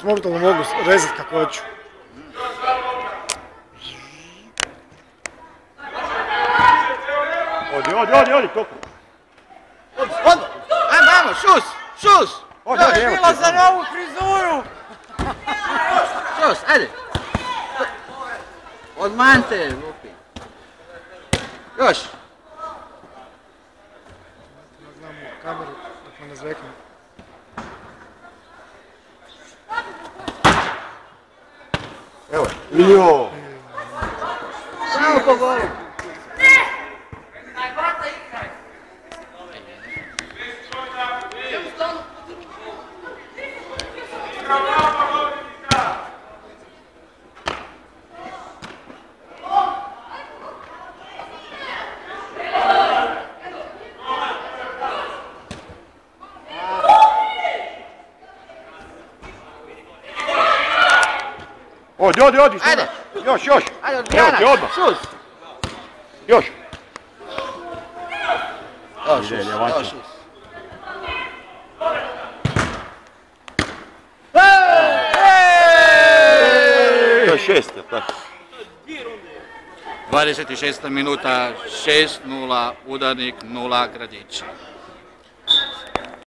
momentalno mogu rezat kako hoću. Odi, toliko. Ajmo, šus! To je bilo za novu frizuru! Šus, ajde! Odmante, Lupi. Još! Gledam u kameru dok me ne zvekne. Evo, jo! Samo po golu! Odi, Ajde! Još! Ajde, Evo ti odmah! šus! Još! Još šus! To je 6, jel tako? 26. minuta, 6-0, udarnik 0, Gradić.